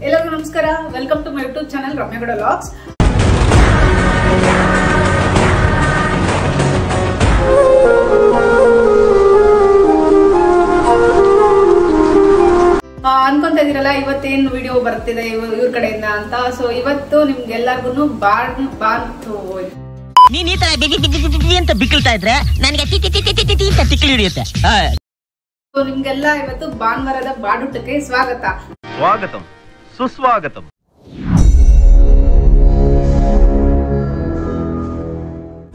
ಎಲ್ಲರಿಗೂ ನಮಸ್ಕಾರ. Welcome to my YouTube channel Ramya Gowda vlogs. ಅನ್ಕೊಂತ ಇದೀರಲ್ಲ ಇವತ್ತೇನು ವಿಡಿಯೋ ಬರ್ತಿದೆ ಇವ್ರ ಕಡೆಯಿಂದ ಅಂತ. ಸೊ ಇವತ್ತು ನಿಮ್ಗೆಲ್ಲರಿಗೂ ನೀನ್ ಈ ತರ ಅಂತ ಬಿಕ್ಕಳ್ತಾ ಇದ್ರೆ ನನಗೆ ತಿಕ್ಕಿ ಹಿಡಿಯುತ್ತೆ. ನಿಮ್ಗೆಲ್ಲ ಇವತ್ತು ಭಾನುವಾರದ ಬಾಡೂಟಕ್ಕೆ ಸ್ವಾಗತ. ಸ್ವಾಗತಂ ಸುಸ್ವಾಗತಂ.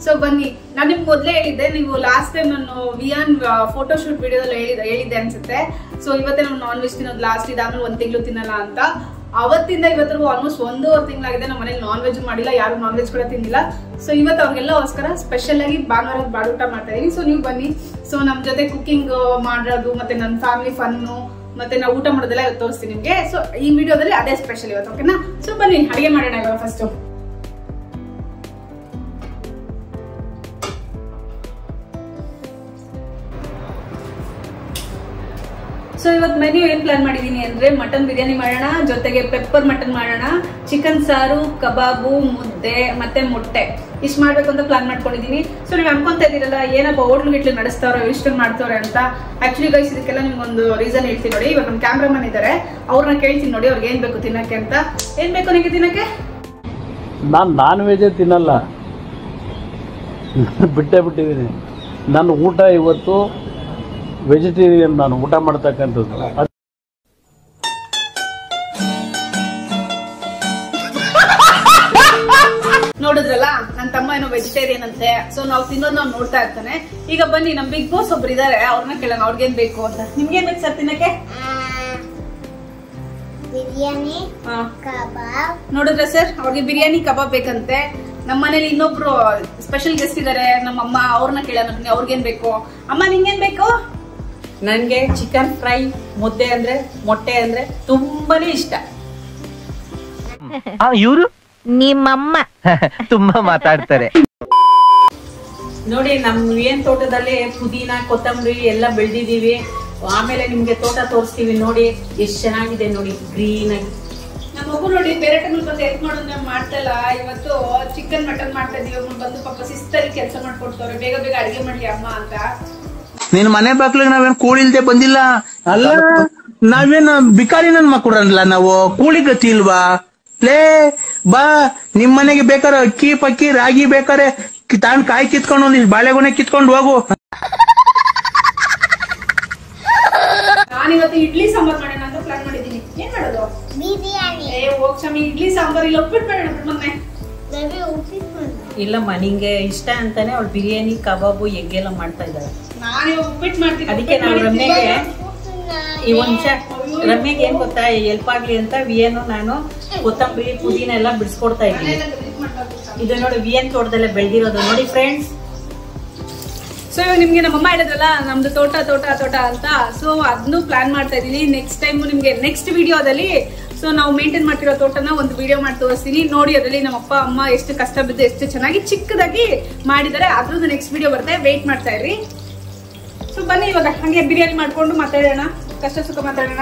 ಸೊ ಬನ್ನಿ, ನಾನು ನಿಮ್ಗೆ ಮೊದಲೇ ಹೇಳಿದ್ದೆ, ನೀವು ಲಾಸ್ಟ್ ಟೈಮ್ ನಾನು ವಿಯಾನ್ ಫೋಟೋ ಶೂಟ್ ವಿಡಿಯೋದಲ್ಲಿ ಹೇಳಿದ್ದೆ ಅನ್ಸುತ್ತೆ. ಸೊ ಇವತ್ತೇ ನಾವು ನಾನ್ ವೆಜ್ ತಿನ್ನೋದು ಲಾಸ್ಟ್, ಇದಾದ್ಮೇಲೆ 1 ತಿಂಗಳು ತಿನ್ನಲ್ಲ ಅಂತ. ಅವತ್ತಿಂದ ಇವತ್ತಿಗೂ ಆಲ್ಮೋಸ್ಟ್ 1.5 ತಿಂಗಳಾಗಿದೆ ನಮ್ಮ ಮನೇಲಿ ನಾನ್ ವೆಜ್ ಮಾಡಿಲ್ಲ, ಯಾರು ನಾನ್ ವೆಜ್ ಕೂಡ ತಿಂದಿಲ್ಲ. ಸೊ ಇವತ್ತು ಅವ್ರಿಗೆಲ್ಲಗೋಸ್ಕರ ಸ್ಪೆಷಲ್ ಆಗಿ ಭಾನುವಾರದ ಬಾಡೂಟ ಮಾಡ್ತಾ ಇದೀವಿ. ಸೊ ನೀವು ಬನ್ನಿ. ಸೊ ನಮ್ ಜೊತೆ ಕುಕಿಂಗ್ ಮಾಡೋದು ಮತ್ತೆ ನನ್ನ ಫ್ಯಾಮಿಲಿ ಫನ್ನು ಮತ್ತೆ ನಾವು ಊಟ ಮಾಡೋದೆಲ್ಲ ಇವತ್ತು ತೋರಿಸ್ತೀನಿ ನಿಮ್ಗೆ. ಸೊ ಈ ವಿಡಿಯೋದಲ್ಲಿ ಅದೇ ಸ್ಪೆಷಲ್ ಇವತ್ತು, ಓಕೆನಾ? ಸೊ ಬನ್ನಿ ಅಡಿಗೆ ಮಾಡೋಣ ಇವಾಗ ಫಸ್ಟ್. ಸೊ ಇವತ್ತು ಮೆನ್ಯೂ ಏನ್ ಪ್ಲಾನ್ ಮಾಡಿದೀನಿ ಅಂದ್ರೆ ಮಟನ್ ಬಿರಿಯಾನಿ ಮಾಡೋಣ, ಜೊತೆಗೆ ಪೆಪ್ಪರ್ ಮಟನ್ ಮಾಡೋಣ, ಚಿಕನ್ ಸಾರು, ಕಬಾಬು, ಮುದ್ದೆ ಮತ್ತೆ ಮೊಟ್ಟೆ ಇಷ್ಟು ಮಾಡ್ಬೇಕು ಅಂತ ಪ್ಲಾನ್ ಮಾಡ್ಕೊಂಡಿದೀನಿ. ಸೊ ನೀವು ಅನ್ಕೊಂತ ಇದೀರಲ್ಲ ಏನಪ್ಪ ಹೋಟ್ಲು ಗಿಟ್ಲು ನಡೆಸ್ತಾರೋ ಇಷ್ಟೊಂದು ಮಾಡ್ತಾವ್ರೆ ಅಂತ. ಆಕ್ಚುಲಿ ಗೈಸ್ ಇದಕ್ಕೆಲ್ಲ ನಿಮ್ಗೊಂದು ರೀಸನ್ ಹೇಳ್ತೀನಿ ನೋಡಿ. ಇವಾಗ ನಮ್ಮ ಕ್ಯಾಮ್ರಾಮನ್ ಇದ್ದಾರೆ, ಅವ್ರನ್ನ ಕೇಳ್ತೀನಿ ನೋಡಿ ಅವ್ರಿಗೆ ಏನ್ ಬೇಕು ತಿನ್ನಕ್ಕೆ ಅಂತ. ಏನ್ ಬೇಕು ನಿಮಗೆ ತಿನ್ನಕ್ಕೆ? ನಾನು ನಾನ್ ವೆಜ್ ತಿನ್ನಲ್ಲ, ಬಿಟ್ಟಿದ್ದೀನಿ. ನನ್ನ ಊಟ ಇವತ್ತು ವೆಜಿಟೇರಿಯನ್, ನಾನು ಊಟ ಮಾಡ್ತಕ್ಕಂಥದ್ದು. ನೋಡಿದ್ರಲ್ಲ, ನನ್ನ ತಮ್ಮ ಏನೋ ವೆಜಿಟೇರಿಯನ್ ಅಂತೆ. ಸೊ ನಾವು ತಿನ್ನೋದು ನಾವು ನೋಡ್ತಾ ಇರ್ತಾನೆ. ಈಗ ಬನ್ನಿ, ನಮ್ ಬಿಗ್ ಬಾಸ್ ಒಬ್ರು ಇದಾರೆ, ಅವ್ರನ್ನ ಕೇಳೋಣ ಅವ್ರಿಗೇನ್ ಬೇಕು ಅಂತ. ನಿಮ್ಗೇನ್ ಬೇಕು ಸರ್ ತಿನ್ನಕ್ಕೆ? ಬಿರಿಯಾನಿ, ಕಬಾಬ್. ನೋಡಿದ್ರೆ ಸರ್, ಅವ್ರಿಗೆ ಬಿರಿಯಾನಿ ಕಬಾಬ್ ಬೇಕಂತೆ. ನಮ್ಮ ಮನೇಲಿ ಇನ್ನೊಬ್ರು ಸ್ಪೆಷಲ್ ಗೆಸ್ಟ್ ಇದಾರೆ, ನಮ್ಮ ಅಮ್ಮ, ಅವ್ರನ್ನ ಕೇಳೋಣ ಅವ್ರಿಗೇನ್ ಬೇಕು. ಅಮ್ಮ ನಿಂಗೇನ್ ಬೇಕು? ನನ್ಗೆ ಚಿಕನ್ ಫ್ರೈ, ಮುದ್ದೆ ಅಂದ್ರೆ ಮೊಟ್ಟೆ ಅಂದ್ರೆ ತುಂಬಾನೇ ಇಷ್ಟ. ಇವರು ನಿಮ್ಮಮ್ಮ ತುಂಬಾ ಮಾತಾಡ್ತಾರೆ. ನೋಡಿ, ನಮ್ ಏನ್ ತೋಟದಲ್ಲಿ ಪುದೀನ, ಕೊತ್ತಂಬರಿ ಎಲ್ಲ ಬೆಳೆದಿದೀವಿ. ಆಮೇಲೆ ನಿಮ್ಗೆ ತೋಟ ತೋರಿಸ್ತೀವಿ ನೋಡಿ, ಎಷ್ಟ್ ಚೆನ್ನಾಗಿದೆ ನೋಡಿ, ಗ್ರೀನ್ ಆಗಿ. ನಮ್ಮ ಮಗು ನೋಡಿ ಬೇರೆ ಟೈಮಲ್ಲಿ ಬಂದು ಹೆಲ್ಪ್ ಮಾಡೋದನ್ನ ಮಾಡ್ತಲ್ಲ. ಇವತ್ತು ಚಿಕನ್ ಮಟನ್ ಮಾಡ್ತಾ ಇದೀವಿ. ಅವ್ರು ಬಂದು ಪಾಪ ಶಿಸ್ತಾಗಿ ಕೆಲಸ ಮಾಡ್ಕೊಡ್ತವ್ರೆ, ಬೇಗ ಬೇಗ ಅಡಿಗೆ ಮಾಡ್ಲಿ ಅಮ್ಮ ಅಂತ. ನಿನ್ ಮನೆ ಬಾಗ್ಲಿಗೆ ನಾವೇನ್ ಕೂಳಿ ಇಲ್ದೆ ಬಂದಿಲ್ಲ ಅಲ್ಲ, ನಾವೇನ್ ಬಿಕಾರಿ ನನ್ ಮಕ್ಕಳಲ್ಲ, ನಾವು ಕೂಳಿ ಗತಿ ಇಲ್ವಾ? ಲೇ ಬಾ, ನಿಮ್ ಮನೆಗೆ ಬೇಕಾರೆ ಅಕ್ಕಿ ಪಕ್ಕಿ ರಾಗಿ ಬೇಕಾರೆ ತಾಂಡ್ ಕಾಯಿ ಕಿತ್ಕೊಂಡು ಒಂದಿಷ್ಟು ಬಾಳೆಗೊನೆ ಕಿತ್ಕೊಂಡು ಹೋಗು. ನಾನಿವತ್ತು ಇಡ್ಲಿ ಸಾಂಬಾರ್ ಮಾಡೋಣ ಅಂತ ಪ್ಲಾನ್ ಮಾಡಿದೀನಿ. ಏನ್ ಮಾಡೋದು? ಬಿರಿಯಾನಿ. ಹೋಗ್ ಕ್ಷಮಿ, ಇಡ್ಲಿ ಸಾಂಬಾರ್ ಇಲ್ಲ ಉಪ್ಪಿಟ್ಟು ಮಾಡೋಣ ಮೊನ್ನೆ. ಇಲ್ಲಮ್ಮ, ನಿಂಗೆ ಇಷ್ಟ ಅಂತಾನೆ ಅವಳು ಬಿರಿಯಾನಿ, ಕಬಾಬು, ಎಗ್ ಎಲ್ಲ ಮಾಡ್ತಾ ಇದ್ದಾಳೆ. ನಾನು ಉಪ್ಪಿಟ್ಟು ಮಾಡ್ತೀನಿ. ಅದಕ್ಕೆ ನಾವು ರಮ್ಯಗೆ ಈ ರಮ್ಯಗೆ ಏನ್ ಗೊತ್ತಾ, ಹೆಲ್ಪ್ ಆಗ್ಲಿ ಅಂತ ವಿಯನು ನಾನು ಕೊತ್ತಂಬರಿ, ಪುದೀನ ಎಲ್ಲ ಬಿಡಿಸ್ಕೊಡ್ತಾ ಇದ್ದೀನಿ. ಇದು ನೋಡಿ, ವಿಯನ್ ತೋಟದಲ್ಲೇ ಬೆಳೆದಿರೋದು ನೋಡಿ ಫ್ರೆಂಡ್ಸ್. ಸೊ ಇವಾಗ ನಿಮ್ಗೆ ನಮ್ಮಮ್ಮ ಹೇಳಿದ್ರಲ್ಲ ನಮ್ದು ತೋಟ ತೋಟ ತೋಟ ಅಂತ. ಸೊ ಅದನ್ನು ಪ್ಲಾನ್ ಮಾಡ್ತಾ ಇದೀನಿ. ನೆಕ್ಸ್ಟ್ ಟೈಮ್ ನಿಮ್ಗೆ ನೆಕ್ಸ್ಟ್ ವಿಡಿಯೋದಲ್ಲಿ ಸೊ ನಾವು ಮೇಂಟೈನ್ ಮಾಡ್ತಿರೋ ತೋಟನ ಒಂದು ವಿಡಿಯೋ ಮಾಡಿ ತೋರಿಸ್ತೀನಿ ನೋಡಿ. ಅದರಲ್ಲಿ ನಮ್ಮ ಅಪ್ಪ ಅಮ್ಮ ಎಷ್ಟು ಕಷ್ಟ ಬಿದ್ದು ಎಷ್ಟು ಚೆನ್ನಾಗಿ ಚಿಕ್ಕದಾಗಿ ಮಾಡಿದ್ದಾರೆ, ಅದ್ರದ್ದು ನೆಕ್ಸ್ಟ್ ವಿಡಿಯೋ ಬರುತ್ತೆ, ವೇಟ್ ಮಾಡ್ತಾ ಇರ್ರಿ. ಸೊ ಬನ್ನಿ ಇವಾಗ ಹಂಗೆ ಬಿರಿಯಾನಿ ಮಾಡ್ಕೊಂಡು ಮಾತಾಡೋಣ, ಕಷ್ಟ ಸುಖ ಮಾತಾಡೋಣ.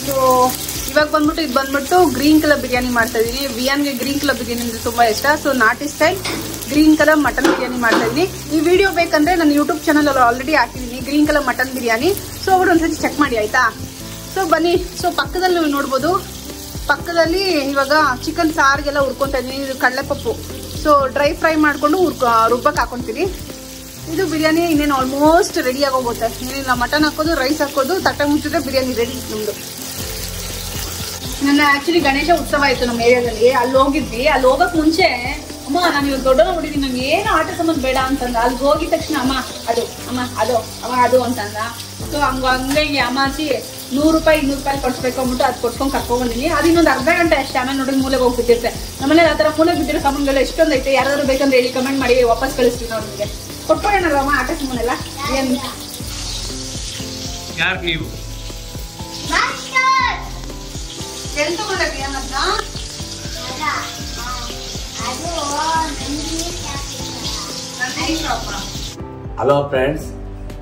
ಸೊ ಇವಾಗ ಬಂದ್ಬಿಟ್ಟು ಇದು ಬಂದ್ಬಿಟ್ಟು ಗ್ರೀನ್ ಕಲರ್ ಬಿರಿಯಾನಿ ಮಾಡ್ತಾ ಇದೀನಿ. ವಿಯಾನ್ಗೆ ಗ್ರೀನ್ ಕಲರ್ ಬಿರಿಯಾನಿ ಅಂದ್ರೆ ತುಂಬಾ ಇಷ್ಟ. ಸೊ ನಾಟಿ style green colour mutton biryani ಮಾಡ್ತಾ ಇದೀನಿ. ಈ ವಿಡಿಯೋ ಬೇಕಂದ್ರೆ ನಾನು ಯೂಟ್ಯೂಬ್ ಚಾನಲ್ ಆಲ್ರೆಡಿ ಹಾಕಿದೀನಿ, green colour mutton biryani. So ಅವ್ರು ಒಂದ್ಸತಿ ಚೆಕ್ ಮಾಡಿ ಆಯ್ತಾ? ಸೊ ಬನ್ನಿ. ಸೊ ಪಕ್ಕದಲ್ಲಿ ನೀವು ನೋಡ್ಬೋದು, ಪಕ್ಕದಲ್ಲಿ ಇವಾಗ ಚಿಕನ್ ಸಾರಿಗೆಲ್ಲ ಹುರ್ಕೊಂತಾ ಇದೀನಿ. ಇದು ಕಡಲೆಪಪ್ಪು, ಸೊ ಡ್ರೈ ಫ್ರೈ ಮಾಡ್ಕೊಂಡು ರುಬ್ಬಕ್ಕೆ ಹಾಕೊಂತೀನಿ. ಇದು ಬಿರಿಯಾನಿ ಇನ್ನೇನು ಆಲ್ಮೋಸ್ಟ್ ರೆಡಿ ಆಗೋಗುತ್ತೆ. ಏನಿಲ್ಲ, ಮಟನ್ ಹಾಕೋದು, ರೈಸ್ ಹಾಕೋದು, ತಟ್ಟೆ ಮುಚ್ಚಿದ್ರೆ ಬಿರಿಯಾನಿ ರೆಡಿ ನಮ್ದು. ನನ್ನ ಆಕ್ಚುಲಿ ಗಣೇಶ ಉತ್ಸವ ಆಯ್ತು ನಮ್ಮ ಏರಿಯಾದಲ್ಲಿ, ಅಲ್ಲಿ ಹೋಗಿದ್ವಿ. ಅಲ್ಲಿ ಹೋಗಕ್ ಮುಂಚೆ ಅಮ್ಮ ನಾನು ಇವಾಗ ದೊಡ್ಡ ನೋಡಿದೀನಿ, ನಂಗೆ ಏನು ಆಟ ಸಂಬಂಧ ಬೇಡ ಅಂತಂದ. ಅಲ್ಲಿ ಹೋಗಿದ ತಕ್ಷಣ ಅಮ್ಮ ಅದು, ಅಮ್ಮ ಅದು, ಅಮ್ಮ ಅದು ಅಂತಂದ. ಸೊ ಹಂಗಾಗಿ ಅಮ್ಮಾಚಿ 100 ರೂಪಾಯಿ 200 ರೂಪಾಯಿ ಕೊಡ್ಸ್ಬೇಕು ಅಂದ್ಬಿಟ್ಟು ಅದು ಕೊಟ್ಕೊಂಡು ಕರ್ಕೊಂಡ್ ಬಂದಿನಿ. ಅದು ಇನ್ನೊಂದು ಅರ್ಧ ಗಂಟೆ ಅಷ್ಟೇ. ಆಮೇಲೆ ನೋಡಿ ಮೂಲೆಗೆ ಹೋಗ್ಬಿಟ್ಟಿರುತ್ತೆ. ನಮ್ಮನೇಲಿ ಆ ಥರ ಮೂಲೆಗೆ ಬಿದ್ದಿರೋ ಸಾಮಾನುಗಳು ಎಷ್ಟೊಂದು ಐತೆ. ಯಾರಾದ್ರೂ ಬೇಕಂದ್ರೆ ಹೇಳಿ ಕಮೆಂಟ್ ಮಾಡಿ, ವಾಪಸ್ ಕಳಿಸ್ತೀವಿ ನಾವು ನಿಮಗೆ. ಕೊಟ್ಕೊಳ್ಳೋಣಲ್ವಮ್ಮ ಆಟ ಸಾಮಾನೆಲ್ಲ? ಏನ್ ಎಂತ ಮಾಡೋದು ಅನ್ನೋದನ್ನ ಹಲೋ ಫ್ರೆಂಡ್ಸ್,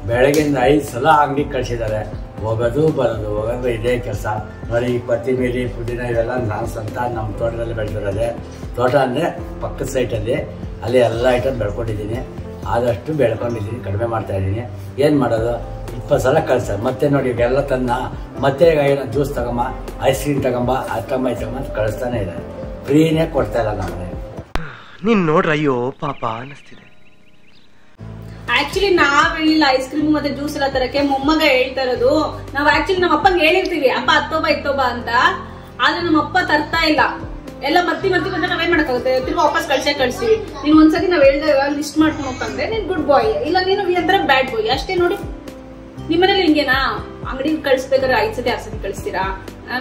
ಬೆಳಗ್ಗೆಯಿಂದ 5 ಸಲ ಅಂಗಡಿ ಕಳಿಸಿದ್ದಾರೆ. ಹೋಗೋದು ಬರೋದು ಹೋಗೋದು ಇದೇ ಕೆಲಸ ನೋಡಿ. ಈ ಕೊತ್ತಿಮೀರಿ ಪುದೀನ ಇವೆಲ್ಲ ನಾನು ಸ್ವಂತ ನಮ್ಮ ತೋಟದಲ್ಲಿ ಬೆಳೆದಿರೋದೆ. ತೋಟ ಅಂದರೆ ಪಕ್ಕದ ಸೈಟಲ್ಲಿ ಅಲ್ಲಿ ಎಲ್ಲ ಐಟಮ್ ಬೆಳ್ಕೊಂಡಿದ್ದೀನಿ. ಆದಷ್ಟು ಬೆಳ್ಕೊಂಡಿದ್ದೀನಿ, ಕಡಿಮೆ ಮಾಡ್ತಾಯಿದ್ದೀನಿ. ಏನು ಮಾಡೋದು, 20 ಸಲ ಕಳ್ಸ ಮತ್ತೆ ನೋಡಿ ಇವೆಲ್ಲ ತನ್ನ ಮತ್ತೆ ಏನೋ ಜ್ಯೂಸ್ ತಗೊಂಬ, ಐಸ್ ಕ್ರೀಮ್ ತಗೊಂಬ, ಅತ್ತಮ್ಮ ಅಂತ ಕಳಿಸ್ತಾನೆ ಇದೆ. ಫ್ರೀನೇ ಕೊಡ್ತಾ ಇಲ್ಲ ನಮ್ಮ ಮನೆ. ನೀನ್ ನೋಡ್ರ ಅಯ್ಯೋ ಪಾಪ ಅನಿಸ್ತಿದೆ. ಆಕ್ಚುಲಿ ನಾವ್ ಹೇಳಿಲ್ಲ ಐಸ್ ಕ್ರೀಮ್ ಮತ್ತೆ ಜ್ಯೂಸ್ ಎಲ್ಲ ತರಕ್ಕೆ. ಮೊಮ್ಮಗ ಹೇಳ್ತಾ ಇರೋದು. ನಾವ್ ಆಕ್ಚುಲಿ ನಮ್ಮ ಅಪ್ಪಂಗೆ ಹೇಳಿರ್ತೀವಿ, ಅಪ್ಪ ಇತ್ತೋಬ ಅಂತ. ಆದ್ರೆ ನಮ್ಮ ಅಪ್ಪ ತರ್ತಾ ಇಲ್ಲ. ಎಲ್ಲ ಮರ್ತಿ ಬಂದ್ರೆ ನಾವೇನ್ ಮಾಡಕ್ಕಾಗುತ್ತೆ, ತಿರ್ಗಿ ವಾಪಸ್ ಕಳ್ಸಿ. ನೀನ್ ಒಂದ್ಸತಿ ನಾವ್ ಹೇಳ್ದಾಗ ಲಿಸ್ಟ್ ಮಾಡ್ಕೊಂಡು ಹೋಗ್ತಂದ್ರೆ ನೀನ್ ಗುಡ್ ಬಾಯ್, ಇಲ್ಲ ನೀನು ಅಂದ್ರೆ ಬ್ಯಾಡ್ ಬಾಯ್ ಅಷ್ಟೇ. ನೋಡಿ ನಿಮ್ಮನೇಲಿ ಹಿಂಗೇನಾ, ಅಂಗಡಿ ಕಳ್ಸ್ಬೇಕಾದ್ರೆ 5 ಸತಿ 6 ಸತಿ ಕಳಿಸ್ತೀರಾ?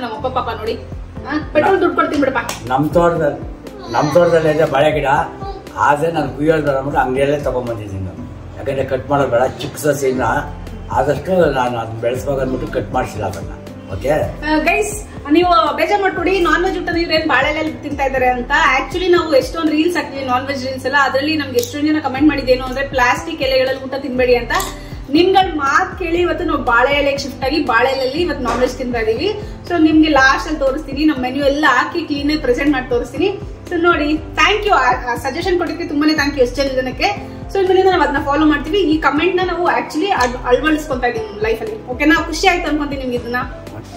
ನಮ್ಮಪ್ಪ ಪಾಪ ನೋಡಿ ಪೆಟ್ರೋಲ್ ದುಡ್ಡು ಕೊಡ್ತೀನಿ ಬಿಡಪ್ಪ. ನಮ್ಮ ತೋಟದಲ್ಲಿ ಇದೆ ಬಾಳೆ ಗಿಡ. ಆದ್ರೆ ನಾನು ಕುಯ್ಯೋದು ಬರೋದು ಅಂಗಡಿಯಲ್ಲೇ ತಗೊಂಡ್ಬಂದಿದ್ದೀನಿ. ಯಾಕಂದ್ರೆ ಕಟ್ ಮಾಡೋದು ಬೇಡ, ಚಿಕ್ಕ ಸಸಿನ ಆದಷ್ಟು ನಾನು ಅದನ್ನ ಬೆಳೆಸ್ಬೇಕಂದ್ಬಿಟ್ಟು ಕಟ್ ಮಾಡಿಸಿಲ್ಲ ಅದನ್ನ. ಓಕೆ ಗೈಸ್, ನೀವು ಬೇಜಾರ್ ಮಾಡ್ಕೊಡಿ. ನಾನ್ ವೆಜ್ ಊಟ ನೀವು ಏನ್ ಬಾಳೆಲೆ ತಿಂತಾ ಇದಾರೆ ಅಂತ. ಆಕ್ಚುಲಿ ನಾವು ಎಷ್ಟೊಂದು ರೀಲ್ಸ್ ಹಾಕ್ತೀವಿ ನಾನ್ ವೆಜ್ ರೀಲ್ಸ್ ಎಲ್ಲ. ಅದರಲ್ಲಿ ನಮ್ಗೆ ಎಷ್ಟೊಂದು ಜನ ಕಮೆಂಟ್ ಮಾಡಿದ್ದೇನು ಅಂದ್ರೆ ಪ್ಲಾಸ್ಟಿಕ್ ಎಲೆಗಳಲ್ಲಿ ಊಟ ತಿನ್ಬೇಡಿ ಅಂತ. ನಿಮ್ಗಳ ಮಾತ್ ಕೇಳಿ ಇವತ್ತು ನಾವು ಬಾಳೆ ಎಲೆಗೆ ಶಿಫ್ಟ್ ಆಗಿ ಬಾಳೆ ಎಲೆಯಲ್ಲಿ ಇವತ್ತು ನಾನ್ ವೆಜ್ ತಿಂತಾ ಇದೀವಿ. ಸೊ ನಿಮ್ಗೆ ಲಾಸ್ಟ್ ಅಲ್ಲಿ ತೋರಿಸ್ತೀನಿ, ನಮ್ಮ ಮೆನ್ಯೂ ಎಲ್ಲ ಹಾಕಿ ಕ್ಲೀನ್ ಆಗಿ ಪ್ರೆಸೆಂಟ್ ಮಾಡಿ ತೋರಿಸ್ತೀನಿ. ಸೊ ನೋಡಿ, ಥ್ಯಾಂಕ್ ಯು, ಸಜೆಷನ್ ಕೊಟ್ಟಿದ್ವಿ ತುಂಬಾನೇ ಥ್ಯಾಂಕ್ ಯು ಎಷ್ಟು ಜನಕ್ಕೆ. ಸೊ ಇನ್ಮೇಲೆ ನಾವು ಅದನ್ನ ಫಾಲೋ ಮಾಡ್ತೀವಿ. ಈ ಕಮೆಂಟ್ ನ ನಾವು ಆಕ್ಚುಲಿ ಅಳವಡಿಸ್ಕೊಂತಾ ಇದೀವಿ ಲೈಫ್ ಅಲ್ಲಿ. ಓಕೆನಾ? ಖುಷಿ ಆಯ್ತು ಅನ್ಕೊಂತೀನಿ ನಿಮ್ಗೆ ಇದನ್ನ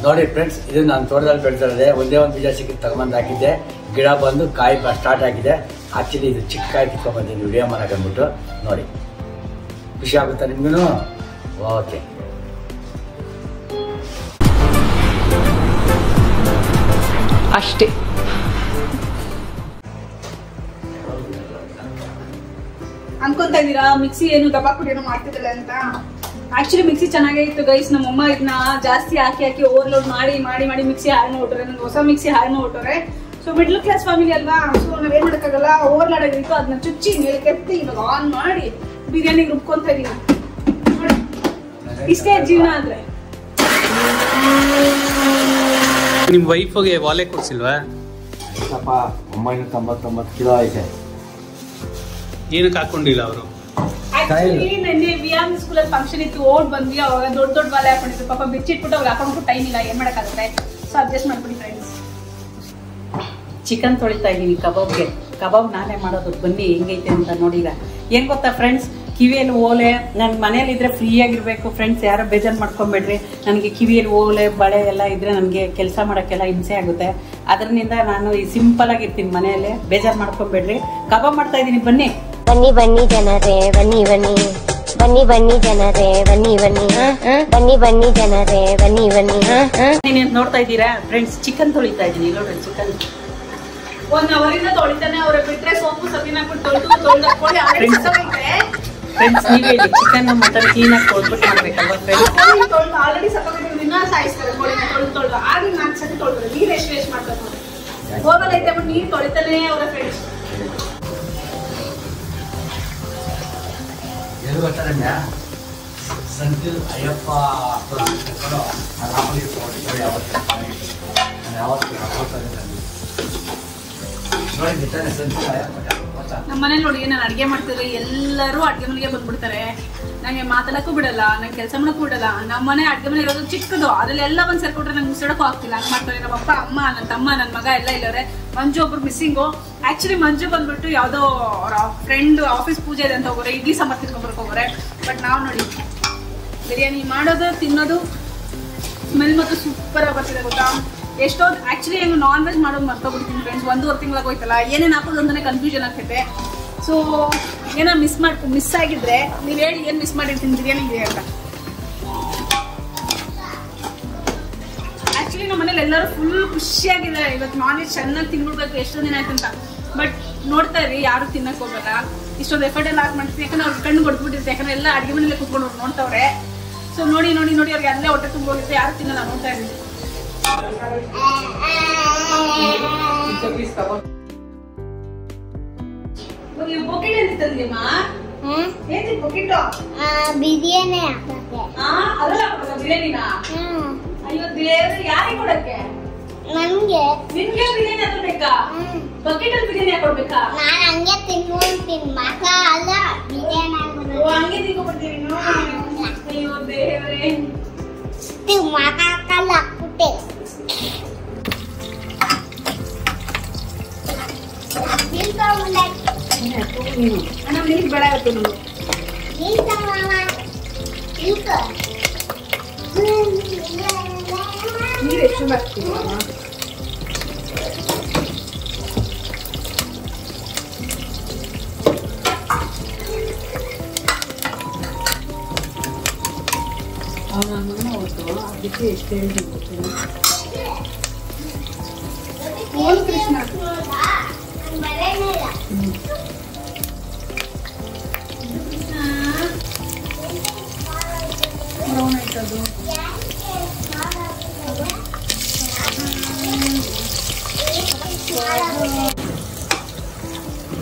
ನೋಡಿ ಫ್ರೆಂಡ್ಸ್. ಇದು ನಾನು ತೋಟದಲ್ಲಿ ಬೆಳೆದಿರೋದೆ. ಒಂದೇ ಒಂದು ಬೀಜ ಸಿಕ್ಕಿ ತಗೊಂಬಂದು ಹಾಕಿದ್ದೆ. ಗಿಡ ಬಂದು ಕಾಯಿ ಸ್ಟಾರ್ಟ್ ಆಗಿದೆ. ಆಕ್ಚುಲಿ ಇದು ಚಿಕ್ಕ ಕಾಯಿ ತಿಕ್ಕೊಂಡ್ಬಂದಿದ್ದೀನಿ ವಿಡಿಯೋ ಮಾಡಕ್ಕೆ ಅಂದ್ಬಿಟ್ಟು. ನೋಡಿ ಖುಷಿ ಆಗುತ್ತಾ ನಿಮ್ಗೂ? ಓಕೆ, ಅಷ್ಟೇ. ಅನ್ಕೊಂತ ಇದೀರಾ ಮಿಕ್ಸಿ ಏನು ದಬ್ಬಾಕ್ಬಿಟ್ಟು ಏನೋ ಮಾಡ್ತಿದ್ದಲ್ಲ ಅಂತ. ಆಕ್ಚುಲಿ ಮಿಕ್ಸಿ ಚೆನ್ನಾಗೇ ಇತ್ತು ಗೈಸ್. ನಮ್ಮಮ್ಮ ಇದನ್ನ ಜಾಸ್ತಿ ಹಾಕಿ ಓವರ್ಲೋಡ್ ಮಾಡಿ ಮಿಕ್ಸಿ ಹಾಳನ್ನ ಹೊಟ್ಟರೆ, ನನ್ಗೆ ಹೊಸ ಮಿಕ್ಸಿ ಹಾಳನ್ನ ಹೊಟ್ಟರೆ. ಸೊ ಮಿಡ್ಲ್ ಕ್ಲಾಸ್ ಫ್ಯಾಮಿಲಿ ಅಲ್ವಾ, ಸೊ ನಾವೇನ್ ಮಾಡಕ್ಕಾಗಲ್ಲ, ಓವರ್ಲೋಡ್ ಆಗಿತ್ತು. ಅದನ್ನ ಚುಚ್ಚಿ ಮೇಲೆ ಕೆತ್ತಿ ಇವಾಗ ಆನ್ ಮಾಡಿ ಬಿರಿಯಾನಿಗೆ ರುಬ್ಕೊಂತ ಇದೀನಿ. ಇಷ್ಟೇ ಜೀವನ ಅಂದ್ರೆ. ನಿಮ್ ವೈಫ್ಗೆ ವಾಲೆ ಕೊಡ್ಸಿಲ್ವಾ? 999 ಕಿಲೋ ಐತೆ. ಏನಕ್ಕೆ ಹಾಕೊಂಡಿಲ್ಲ ಅವರು? ಆಕ್ಚುಲಿ ನೆನ್ನೆ ವಿಯಾನ್ ಸ್ಕೂಲ್ ಅಲ್ಲಿ ಫಂಕ್ಷನ್ ಇತ್ತು, ಓಡ್ ಬಂದ್ವಿ. ಅವಾಗ ದೊಡ್ಡ ಬಾಳೆ ಹಾಕೊಂಡಿದ್ರು. ಪಾಪ ಬಿಚ್ಚಿಟ್ಬಿಟ್ಟು ಅವ್ರು ಹಾಕೊಂಡು ಟೈಮ್ ಇಲ್ಲ, ಏನ್ ಮಾಡಕ್ಕಾಗುತ್ತೆ. ಸೊ ಅಡ್ಜಸ್ಟ್ ಮಾಡ್ಬಿಡಿ ಫ್ರೆಂಡ್ಸ್. ಚಿಕನ್ ತೊಳಿತಾ ಇದ್ದೀನಿ ಕಬಾಬ್ಗೆ. ಕಬಾಬ್ ನಾನೇ ಮಾಡೋದು, ಬನ್ನಿ ಹೆಂಗೈತೆ ಅಂತ ನೋಡಿ. ಈಗ ಏನ್ ಗೊತ್ತಾ ಫ್ರೆಂಡ್ಸ್, ಕಿವಿಯಲ್ಲಿ ಓಲೆ ನನ್ ಮನೇಲಿ ಇದ್ರೆ ಫ್ರೀ ಆಗಿರ್ಬೇಕು ಫ್ರೆಂಡ್ಸ್. ಯಾರೋ ಬೇಜಾರ್ ಮಾಡ್ಕೊಂಬೇಡ್ರಿ. ನನಗೆ ಕಿವಿಯಲ್ಲಿ ಓಲೆ ಬಳೆ ಎಲ್ಲ ಇದ್ರೆ ನನಗೆ ಕೆಲಸ ಮಾಡೋಕ್ಕೆಲ್ಲ ಹಿಂಸೆ ಆಗುತ್ತೆ. ಅದರಿಂದ ನಾನು ಈ ಸಿಂಪಲ್ ಆಗಿರ್ತೀನಿ ಮನೆಯಲ್ಲೇ, ಬೇಜಾರ್ ಮಾಡ್ಕೊಂಬೇಡ್ರಿ. ಕಬಾಬ್ ಮಾಡ್ತಾ ಇದೀನಿ, ಬನ್ನಿ. ಬನ್ನಿ ಬನ್ನಿ ಜನರೇ ಬನ್ನಿ ಬನ್ನಿ, ಬನ್ನಿ ಬನ್ನಿ ಜನರೇ ಬನ್ನಿ ಬನ್ನಿ, ಬನ್ನಿ ಬನ್ನಿ ಜನರೇ ಬನ್ನಿ ಬನ್ನಿ. ನೀನ್ ನೋಡ್ತಾ ಇದ್ದೀರಾ ಫ್ರೆಂಡ್ಸ್, ಚಿಕನ್ ತೊಳಿತಾ ಇದೀನಿ ನೋಡ್ರಿ. ಚಿಕನ್ 1 ಅವರಿಂದ ತೊಳಿತಾನೆ ಅವ್ರೆ, ಬಿಟ್ರೆ ಸೋಂಪು ಸತಿನ ತೊಳ್ದು ಫ್ರೆಂಡ್ಸ್ ನೀವೇ ಚಿಕನ್ ಮಟನ್ ಕ್ಲೀನ್ ಆಗಿ ತೊಳ್ಬಿಟ್ಟು ಮಾಡ್ಬೇಕಲ್ವಾ ಫ್ರೆಂಡ್ಸ್? ಆಲ್ರೆಡಿ ಸತ್ತೋಗಿದ್ರು, ದಿನ ಸಾಯಿಸ್ತಾರೆ ಕೋಳಿನ ತೊಳ್ದು. ಆಗ 4 ಸತಿ ತೊಳ್ದ್ರೆ ನೀರ್ ಎಷ್ಟು ವೇಸ್ಟ್ ಮಾಡ್ತಾರೆ ನೋಡಿ. ಹೋಗಲ್ಲ ಐತೆ ಬಟ್ ನೀರ್ ತೊಳಿತಾನೆ ಅವ್ರ ಫ್ರೆಂಡ್ಸ್. ಎಲ್ಲಿ ಬರ್ತಾರೆ ಸಂತಿಲ್ ಅಯ್ಯಪ್ಪ ನಮ್ಮ ಮನೇಲಿ ನೋಡಿ, ನಾನು ಅಡ್ಗೆ ಮಾಡ್ತಿದ್ರೆ ಎಲ್ಲರೂ ಅಡ್ಗೆ ಮನೆಗೆ ಬಂದ್ಬಿಡ್ತಾರೆ. ನಂಗೆ ಮಾತಾಡಕ್ಕೂ ಬಿಡಲ್ಲ, ನಂಗೆ ಕೆಲಸ ಮಾಡಕ್ಕೂ ಬಿಡಲ್ಲ. ನಮ್ಮ ಮನೆ ಅಡ್ಗೆ ಮನೆ ಇರೋದು ಚಿಕ್ಕದು, ಅದ್ರಲ್ಲಿ ಎಲ್ಲ ಒಂದ್ ಸೇರ್ಕೊಟ್ರೆ ನಂಗೆ ಮುಸ್ಸಡಕ್ಕೂ ಆಗ್ತಿಲ್ಲ. ಹಂಗ್ ಮಾಡ್ತಾರೆ ನಮ್ಮ ಅಪ್ಪ, ಅಮ್ಮ, ನನ್ನ ತಮ್ಮ, ನನ್ನ ಮಗ ಎಲ್ಲ ಇಲ್ಲವ್ರೆ. ಮಂಜು ಒಬ್ರು ಮಿಸ್ಸಿಂಗು. ಆಕ್ಚುಲಿ ಮಂಜು ಬಂದ್ಬಿಟ್ಟು ಯಾವ್ದೋ ಅವ್ರ ಫ್ರೆಂಡ್ ಆಫೀಸ್ ಪೂಜೆ ಇದೆ ಅಂತ ಹೋಗೋರೆ, ಇಡ್ಲಿ ಸಾಂಬಾರ್ ತಿನ್ಕೊಂಡ್ಬರ್ಕ್ ಹೋಗೋರೆ. ಬಟ್ ನಾವು ನೋಡಿ ಬಿರಿಯಾನಿ ಮಾಡೋದು ತಿನ್ನೋದು ಸ್ಮೆಲ್ ಮತ್ತು ಸೂಪರ್ ಆಗಿ ಬರ್ತಿದೆ ಗೊತ್ತಾ. ಎಷ್ಟೊಂದು ಆಕ್ಚುಲಿ ಏನು ನಾನ್ ವೆಜ್ ಮಾಡೋದು ಮರ್ತೋಗ್ಬಿಡ್ತೀನಿ ಫ್ರೆಂಡ್ಸ್. 1.5 ತಿಂಗಳಾಗೋಯ್ತಲ್ಲ, ಏನೇನು ಹಾಕೋದು ಅಂತಾನೆ ಕನ್ಫ್ಯೂಷನ್ ಆಗ್ತೈತೆ. ಸೊ ಏನೋ ಮಿಸ್ ಆಗಿದ್ರೆ ನೀವು ಹೇಳಿ, ಏನು ಮಿಸ್ ಮಾಡಿರ್ತೀನಿ ಬಿರಿಯಾನಿಗೆ ಅಂತ. ಆಕ್ಚುಲಿ ನಮ್ಮ ಮನೇಲಿ ಎಲ್ಲರೂ ಫುಲ್ ಖುಷಿಯಾಗಿದ್ದಾರೆ. ಇವತ್ತು ನಾನ್ ವೆಜ್ ಚೆನ್ನಾಗಿ ತಿನ್ಬಿಡ್ಬೇಕು, ಎಷ್ಟೊಂದು ದಿನ ಆಯ್ತು ಅಂತ. ಬಟ್ ನೋಡ್ತಾ ಇರಿ, ಯಾರು ತಿನ್ನಕ್ ಹೋಗಲ್ಲ. ಇಷ್ಟೊಂದು ಎಫರ್ಟ್ ಎಲ್ಲ ಹಾಕಿ ಮಾಡ್ತೀನಿ, ಯಾಕಂದ್ರೆ ಅವ್ರು ಕಣ್ಣು ಕೊಡ್ಬಿಟ್ಟಿರ್ತಾರೆ. ಯಾಕಂದ್ರೆ ಎಲ್ಲ ಅಡುಗೆ ಮನೇಲೆ ಕುತ್ಕೊಂಡು ನೋಡ್ತಾವ್ರೆ. ಸೊ ನೋಡಿ ಅವ್ರಿಗೆ ಅಲ್ಲೇ ಹೊಟ್ಟೆ ತುಂಬೋಗಿರುತ್ತೆ, ಯಾರು ತಿನ್ನಲ್ಲ. ನೋಡ್ತಾ ಇದ್ದೀನಿ. ಬಿರಿಯಾನಿ ಬಿರಿಯಾನಿನ ಅಯ್ಯೋ ದೇವ್ರೆ, ಯಾರಿಗೆ ಕೊಡಕ್ಕೆ? ನನ್ಗೆ. ನಿನ್ಗೆ ಬಿರಿಯಾನಿ ಹಾಕೊಡ್ಬೇಕಾ? ಬಕೆಟ್ ಅಲ್ಲಿ ಬಿರಿಯಾನಿ ಹಾಕೊಡ್ಬೇಕಾ? ನಾನು ಹಂಗೆ ತಿನ್ಕೊಂತೀನಿ, ಮಸಾಲ ಅಲ್ಲ ಬಿರಿಯಾನಿ. ಹಂಗೆ ತಿನ್ಕೊಂಡ್ಬಿಡ್ತೀನಿ. ಅಯ್ಯೋ ದೇವರೇ, ಅಣ್ಣ ಮಿಲ್ಕ್ ಬೇಡ ಇವತ್ತು ನೋಡು. ನೀರು ಎಷ್ಟು ಬರ್ತೀವಿ? ಅದಕ್ಕೆ ಎಷ್ಟು ಹೇಳ್ತೀನಿ ಕೃಷ್ಣ. ಆಯ್ತದು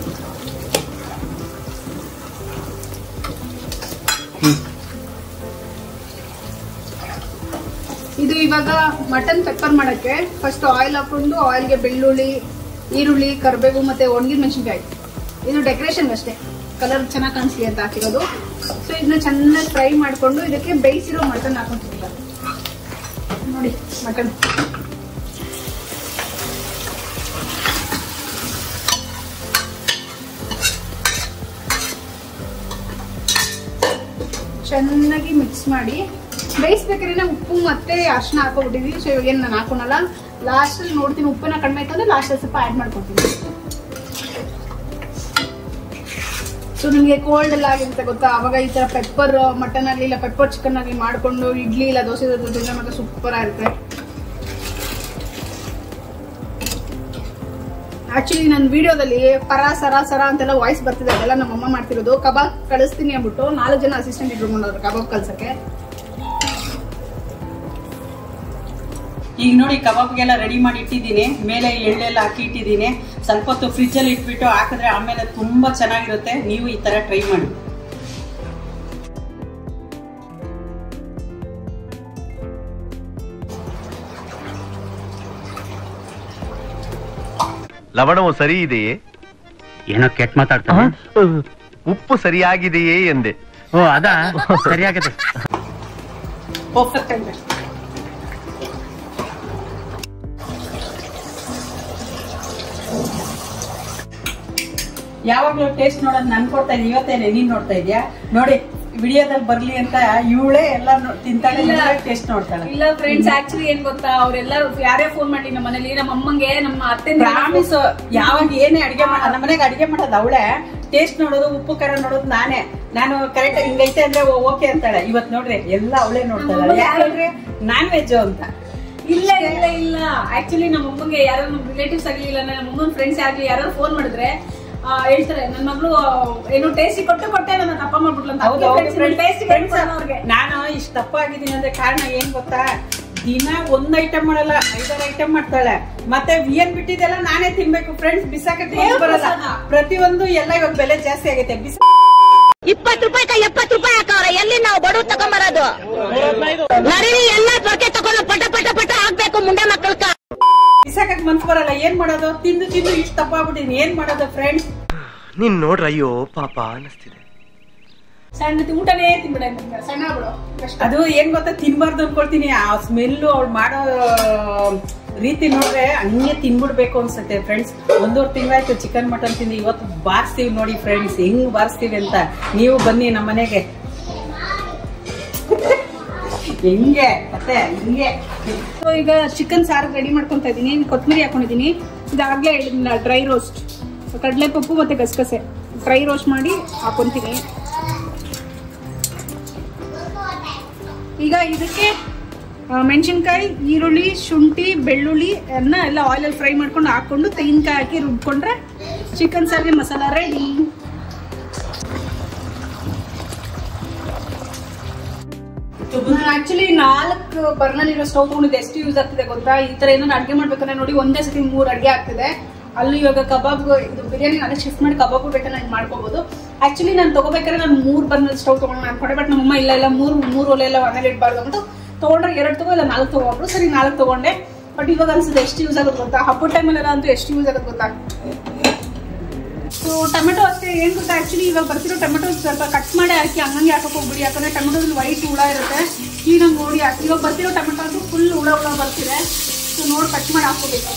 ಇದು ಇವಾಗ ಮಟನ್ ಪೆಪ್ಪರ್ ಮಾಡಕ್ಕೆ ಫಸ್ಟ್ ಆಯಿಲ್ ಹಾಕೊಂಡು ಆಯಿಲ್ಗೆ ಬೆಳ್ಳುಳ್ಳಿ, ಈರುಳ್ಳಿ, ಕರಿಬೇವು ಮತ್ತೆ ಒಣಗಿದ ಮೆಣಸಿನ್ಕಾಯಿ. ಇದು ಡೆಕೋರೇಷನ್ ಅಷ್ಟೇ, ಕಲರ್ ಚೆನ್ನಾಗಿ ಕಾಣಿಸ್ಲಿ ಅಂತ ಹಾಕಿರೋದು. ಸೊ ಇದನ್ನ ಚೆನ್ನಾಗಿ ಫ್ರೈ ಮಾಡ್ಕೊಂಡು ಇದಕ್ಕೆ ಬೇಯಿಸಿರೋ ಮಟನ್ ಹಾಕೊಂತಿದ್ದೀವಿ. ನೋಡಿ ಮಟನ್ ಚೆನ್ನಾಗಿ ಮಿಕ್ಸ್ ಮಾಡಿ ಬೇಯಿಸ್ಬೇಕಾದ್ರೆ ಉಪ್ಪು ಮತ್ತೆ ಅರ್ಶಿನ ಹಾಕೊಬಿಟ್ಟಿದ್ವಿ. ಸೊ ಇವಾಗ ಏನು ನಾನು ಹಾಕೋಣಲ್ಲ, ಲಾಸ್ಟ್ ಅಲ್ಲಿ ನೋಡ್ತೀನಿ ಉಪ್ಪನ್ನ ಕಡಿಮೆ ಆಯ್ತು ಅಂದ್ರೆ ಲಾಸ್ಟ್ ಅಲ್ಲಿ ಸ್ವಲ್ಪ ಆಡ್ ಮಾಡ್ಕೊತೀನಿ. ಸೊ ನಿಮಗೆ ಕೋಲ್ಡ್ ಎಲ್ಲ ಆಗಿರುತ್ತೆ ಗೊತ್ತಾ, ಅವಾಗ ಈ ತರ ಪೆಪ್ಪರ್ ಮಟನ್ ಆಗಲಿ ಇಲ್ಲ ಪೆಪ್ಪರ್ ಚಿಕನ್ ಆಗಲಿ ಮಾಡ್ಕೊಂಡು ಇಡ್ಲಿ ಇಲ್ಲ ದೋಸೆ ಜೊತೆ ಮಾತ್ರ ಸೂಪರ್ ಆಗಿರುತ್ತೆ. ಆಕ್ಚುಲಿ ನನ್ನ ವಿಡಿಯೋದಲ್ಲಿ ಪರ ಸರ ಸರ ಅಂತೆಲ್ಲ ವಾಯ್ಸ್ ಬರ್ತಿದೆ, ಅದೆಲ್ಲ ನಮ್ಮಮ್ಮ ಮಾಡ್ತಿರೋದು. ಕಬಾಬ್ ಕಳಿಸ್ತೀನಿ ಅಂದ್ಬಿಟ್ಟು 4 ಜನ ಅಸಿಸ್ಟೆಂಟ್ ಇಟ್ಕೊಂಡ್ರು ಕಬಾಬ್ ಕಳ್ಸಕ್ಕೆ. ಈಗ ನೋಡಿ ಕಬಾಬ್ಗೆಲ್ಲ ರೆಡಿ ಮಾಡಿ ಇಟ್ಟಿದ್ದೀನಿ. ಮೇಲೆ ಎಳ್ಳೆಲ್ಲ ಹಾಕಿ ಇಟ್ಟಿದ್ದೀನಿ. ಸ್ವಲ್ಪ ಹೊತ್ತು ಫ್ರಿಜ್ ಅಲ್ಲಿ ಇಟ್ಬಿಟ್ಟು ಹಾಕಿದ್ರೆ ಆಮೇಲೆ ತುಂಬಾ ಚೆನ್ನಾಗಿರುತ್ತೆ. ನೀವು ಈ ತರ ಟ್ರೈ ಮಾಡಿ. ಲವಣವು ಸರಿ ಇದೆಯೇ? ಏನೋ ಕೆಟ್ಟ ಮಾತಾಡ್ತಾನೆ. ಉಪ್ಪು ಸರಿಯಾಗಿದೆಯೇ ಎಂದೆ. ಓ ಅದಾ, ಸರಿಯಾಗತ್ತೆ. ಪರ್ಫೆಕ್ಟ್ ಆಗಿದೆ. ಯಾವಾಗ್ಲೂ ಟೇಸ್ಟ್ ನೋಡೋದು ನನ್ ಕೊಡ್ತಾ ಇದ್ದೀನಿ, ಇವತ್ತೇನೆ ನೀನ್ ನೋಡ್ತಾ ಇದ್ಯಾ? ನೋಡಿ ವಿಡಿಯೋದಲ್ಲಿ ಬರ್ಲಿ ಅಂತ ಇವಳೇ ಎಲ್ಲ ತಿಂತಾಳೆ, ಟೇಸ್ಟ್ ನೋಡ್ತಾಳೆ. ಇಲ್ಲ ಫ್ರೆಂಡ್ಸ್, ಆಕ್ಚುಲಿ ಏನ್ ಗೊತ್ತಾ, ಅವ್ರೆಲ್ಲರೂ ಯಾರೇ ಫೋನ್ ಮಾಡಿ ನಮ್ಮ ಮನೇಲಿ ನಮ್ಮ ಅಮ್ಮಂಗೆ ನಮ್ಮ ಅತ್ತೆ ಪ್ರಾಮಿಸ್ ಯಾವಾಗ ಏನೇ ಅಡಿಗೆ ನಮ್ಮ ಮನೆಗೆ ಅಡಿಗೆ ಮಾಡೋದು ಅವಳೆ. ಟೇಸ್ಟ್ ನೋಡೋದು ಉಪ್ಪು ಖಾರ ನೋಡೋದು ನಾನೇ. ನಾನು ಕರೆಕ್ಟ್ ಹಿಂಗೈತೆ ಅಂದ್ರೆ ಓಕೆ ಅಂತಾಳೆ. ಇವತ್ ನೋಡ್ರಿ ಎಲ್ಲ ಅವಳೇ ನೋಡ್ತಾಳೆ. ಯಾಕಂದ್ರೆ ನಾನ್ ವೆಜ್ ಅಂತ. ಇಲ್ಲ ಇಲ್ಲ ಇಲ್ಲ, ಆಕ್ಚುಲಿ ನಮ್ಮ ಅಮ್ಮಂಗೆ ಯಾರೋ ನಮ್ ರಿಲೇಟಿವ್ಸ್ ಆಗ್ಲಿ ಇಲ್ಲ ನಮ್ಮ ಅಮ್ಮನ ಫ್ರೆಂಡ್ಸ್ ಆಗ್ಲಿ ಯಾರು ಫೋನ್ ಮಾಡಿದ್ರೆ ಹೇಳ್ತಾರೆ, ನನ್ನ ಮಗಳು ಏನು ಟೇಸ್ಟಿ ಕೊಟ್ಟೆ ನನ್ನ ತಪ್ಪ ಮಾಡ್ಬಿಟ್ಲು ಅಂತ. ನಾನು ಇಷ್ಟು ತಪ್ಪ ಆಗಿದ್ದೀನಿ ಅಂದ್ರೆ ಕಾರಣ ಏನ್ ಗೊತ್ತಾ, ದಿನ ಒಂದ್ ಐಟಮ್ ಮಾಡಲ್ಲ, 5-6 ಐಟಮ್ ಮಾಡ್ತಾಳೆ. ಮತ್ತೆ ಏನ್ ಬಿಟ್ಟಿದ್ದೆಲ್ಲ ನಾನೇ ತಿನ್ಬೇಕು ಫ್ರೆಂಡ್ಸ್. ಬಿಸಾಕಕ್ಕೆ ಬರಲ್ಲ. ಪ್ರತಿಯೊಂದು ಎಲ್ಲ ಇವಾಗ ಬೆಲೆ ಜಾಸ್ತಿ ಆಗೈತೆ. 20 ರೂಪಾಯಿಗೆ 70 ರೂಪಾಯಿ ಹಾಕವ್ರೆ. ಎಲ್ಲಿ ನಾವು ಬಡವ್ ತಗೊಂಬರೋದು? ನಡೀರಿ ಎಲ್ಲ ತೊರಕೆ ತಗೊಂಡು ಪಟ ಪಟ ಪಟ ಹಾಕ್ಬೇಕು ಮುಂಡೆ ಮಕ್ಕಳ. ಬಿಸಾಕಕ್ ಮನ್ಸು ಬರಲ್ಲ. ಏನ್ ಮಾಡೋದು? ತಿಂದು ಇಷ್ಟು ತಪ್ಪ ಆಗ್ಬಿಟ್ಟಿನಿ. ಏನ್ ಮಾಡೋದು ಫ್ರೆಂಡ್ಸ್? ನೀನ್ ನೋಡ್ರ ಅಯ್ಯೋ ಪಾಪ ಅನಿಸ್ತಿದೆ. ಸಣ್ಣ ಊಟನೇ ತಿನ್ಬಿಡ, ಸಣ್ಣ ಬಿಡು. ಅದು ಏನ್ ಗೊತ್ತಾ, ತಿನ್ಬಾರ್ದು ಅನ್ಕೊಳ್ತೀನಿ. ಆ ಸ್ಮೆಲ್ಲು ಅವ್ಳು ಮಾಡೋ ರೀತಿ ನೋಡ್ರೆ ಹಂಗೆ ತಿನ್ಬಿಡ್ಬೇಕು ಅನ್ಸುತ್ತೆ ಫ್ರೆಂಡ್ಸ್. 1.5 ತಿಂಗಳಾಯ್ತು ಚಿಕನ್ ಮಟನ್ ತಿಂದು. ಇವತ್ತು ಬಾರಿಸ್ತೀವಿ ನೋಡಿ ಫ್ರೆಂಡ್ಸ್, ಹೆಂಗ್ ಬಾರಿಸ್ತೀವಿ ಅಂತ. ನೀವು ಬನ್ನಿ ನಮ್ಮ ಮನೆಗೆ. ಹೆಂಗೆ ಮತ್ತೆ ಹಿಂಗೆ. ಈಗ ಚಿಕನ್ ಸಾರು ರೆಡಿ ಮಾಡ್ಕೊಂತ ಇದೀನಿ. ಕೊತ್ತಂಬರಿ ಹಾಕೊಂಡಿದೀನಿ. ಇದಾಗ್ಲೇ ಹೇಳಿದ್ನಲ್ಲ ಡ್ರೈ ರೋಸ್ಟ್, ಕಡಲೆಪಪ್ಪು ಮತ್ತೆ ಗಸಗಸೆ ಡ್ರೈ ರೋಸ್ಟ್ ಮಾಡಿ ಹಾಕೊಂತೀನಿ. ಈಗ ಇದಕ್ಕೆ ಮೆಣಸಿನ್ಕಾಯಿ, ಈರುಳ್ಳಿ, ಶುಂಠಿ, ಬೆಳ್ಳುಳ್ಳಿ ಎಲ್ಲ ಆಯಿಲಲ್ಲಿ ಫ್ರೈ ಮಾಡ್ಕೊಂಡು ಹಾಕೊಂಡು ತೆಂಗಿನಕಾಯಿ ಹಾಕಿ ರುಬ್ಕೊಂಡ್ರೆ ಚಿಕನ್ ಸಾರಿಗೆ ಮಸಾಲ ರೆಡಿ. ಆಕ್ಚುಲಿ 4 ಬರ್ನರ್ ಇರೋ ಸ್ಟವ್ ತಗೊಂಡಿದ್ದೆ. ಎಷ್ಟು ಯೂಸ್ ಆಗ್ತಿದೆ ಗೊತ್ತಾ? ಈ ತರ ಏನಾದ್ರು ಅಡ್ಗೆ ಮಾಡ್ಬೇಕಂದ್ರೆ ನೋಡಿ ಒಂದೇ ಸತಿ 3 ಅಡ್ಗೆ ಆಗ್ತಿದೆ. ಅಲ್ಲಿ ಇವಾಗ ಕಬಾಬ್ ಇದು ಬಿರಿಯಾನಿ ನಾಳೆ ಶಿಫ್ಟ್ ಮಾಡಿ ಕಬಾಬ್ ಬೇಕಾದ್ರೆ ನಾನು ಮಾಡ್ಕೋಬಹುದು. ಆಕ್ಚುಲಿ ನಾನು ತಗೋಬೇಕಾದ್ರೆ ನಾನು 3 ಬರ್ನರ್ ಸ್ಟವ್ ತಗೊಂಡು ಅನ್ಕೊಂಡೆ. ಬಟ್ ನಮ್ಮಮ್ಮ ಇಲ್ಲ 3 ಒಲೆ ಎಲ್ಲ ಮನೇಲಿ ಇಡಬಾರ್ದು ಅಂತ ತಗೊಂಡ್ರೆ 2 ತಗೋ ಇಲ್ಲ 4 ತಗೊಂಡ್ರು. ಸರಿ 4 ತಗೊಂಡೆ. ಬಟ್ ಇವಾಗ ಅನ್ಸುತ್ತೆ ಎಷ್ಟು ಯೂಸ್ ಆಗುತ್ತೆ ಗೊತ್ತಾ? ಹಬ್ಬದ ಟೈಮಲ್ಲೆಲ್ಲ ಅಂತೂ ಎಷ್ಟು ಯೂಸ್ ಆಗುತ್ತೆ ಗೊತ್ತಾ? ಸೊ ಸೊ ಟೊಮೆಟೊ ಅಷ್ಟೇ ಏನು ಗೊತ್ತಾ, ಆ್ಯಕ್ಚುಲಿ ಇವಾಗ ಬರ್ತಿರೋ ಟೊಮೆಟೊ ಸ್ವಲ್ಪ ಕಟ್ ಮಾಡಿ ಹಾಕಿ ಹಂಗಂಗೆ ಹಾಕಕ್ಕೆ ಹೋಗ್ಬಿಡಿ, ಯಾಕಂದರೆ ಟೊಮೆಟೊದಲ್ಲಿ ವೈಟ್ ಹುಳ ಇರುತ್ತೆ. ಕ್ಲೀನಾಗಿ ನೋಡಿ ಹಾಕಿ. ಇವಾಗ ಬರ್ತಿರೋ ಟೊಮೆಟೊ ಅಂತೂ ಫುಲ್ ಹುಳ ಬರ್ತಿದೆ. ಸೊ ನೋಡಿ ಕಟ್ ಮಾಡಿ ಹಾಕ್ಕೋಬೇಕು.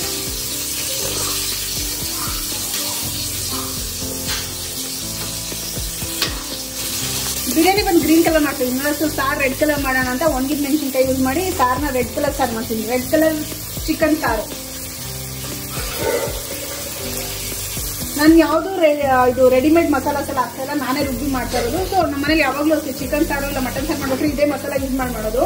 ಬಿರಿಯಾನಿ ಬಂದು ಗ್ರೀನ್ ಕಲರ್ ಮಾಡ್ತೀವಿ. ಇನ್ನೊಂದು ಸಾರು ರೆಡ್ ಕಲರ್ ಮಾಡೋಣ ಅಂತ ಒಣಗಿದ ಮೆಣಸಿನ್ಕಾಯಿ ಯೂಸ್ ಮಾಡಿ ಸಾರನ್ನ ರೆಡ್ ಕಲರ್ ಸಾರು ಮಾಡ್ತೀನಿ. ರೆಡ್ ಕಲರ್ ಚಿಕನ್ ಸಾರು. ನಾನು ಯಾವುದು ಇದು ರೆಡಿಮೇಡ್ ಮಸಾಲಾಸ್ ಎಲ್ಲ ಆಗ್ತಾ ಇಲ್ಲ, ನಾನೇ ರುಬ್ಬಿ ಮಾಡ್ತಾ ಇರೋದು. ಸೊ ನಮ್ಮ ಮನೇಲಿ ಯಾವಾಗಲೂ ಅಷ್ಟೇ ಚಿಕನ್ ಸಾರು ಇಲ್ಲ ಮಟನ್ ಸಾರು ಮಾಡ್ಬಿಟ್ರೆ ಇದೇ ಮಸಾಲ ಯೂಸ್ ಮಾಡೋದು.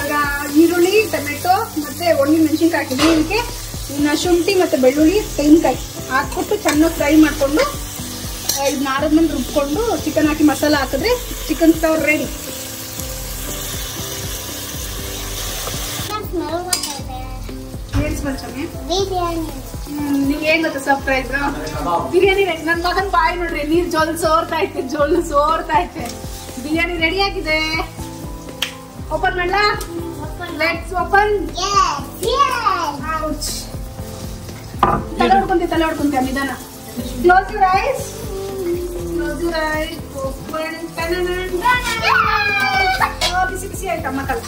ಆಗ ಈರುಳ್ಳಿ, ಟೊಮೆಟೊ ಮತ್ತೆ ಒಣಗಿದ ಮೆಣಸಿನ್ಕಾಯಿ ಹಾಕಿದ್ದೀನಿ. ಇದಕ್ಕೆ ಇನ್ನು ಶುಂಠಿ ಮತ್ತೆ ಬೆಳ್ಳುಳ್ಳಿ, ತೆಂಗಿನಕಾಯಿ ಹಾಕ್ಬಿಟ್ಟು ಚೆನ್ನಾಗಿ ಫ್ರೈ ಮಾಡಿಕೊಂಡು ಇದನ್ನ ಆದ್ಮೇಲೆ ರುಬ್ಕೊಂಡು ಚಿಕನ್ ಹಾಕಿ ಮಸಾಲ ಹಾಕಿದ್ರೆ ಚಿಕನ್ ಸಾರು ರೆಡಿ. ನಿಮ್ಗೆ ಏನ್ ಗೊತ್ತಾ ಸರ್ಪ್ರೈಸ್? ಬಿರಿಯಾನಿ ರೆಡಿ. ನನ್ನ ಮಗನ್ ಬಾಯಿ ನೋಡ್ರಿ, ನೀರ್ ಜೋಲ್ ಸೋರ್ತಾ ಐತೆ. ಬಿರಿಯಾನಿ ರೆಡಿ ಆಗಿದೆ. ಓಪನ್ ಮಾಡ್ಲಾ? Let's open. ತಲೆ ಹೊಡ್ಕೊಂತೀಯ ನಿಧಾನ. Close your eyes. ಓಪನ್. ಬಿಸಿ ಬಿಸಿ ಆಯ್ತಾ ಮಕ್ಕಳ?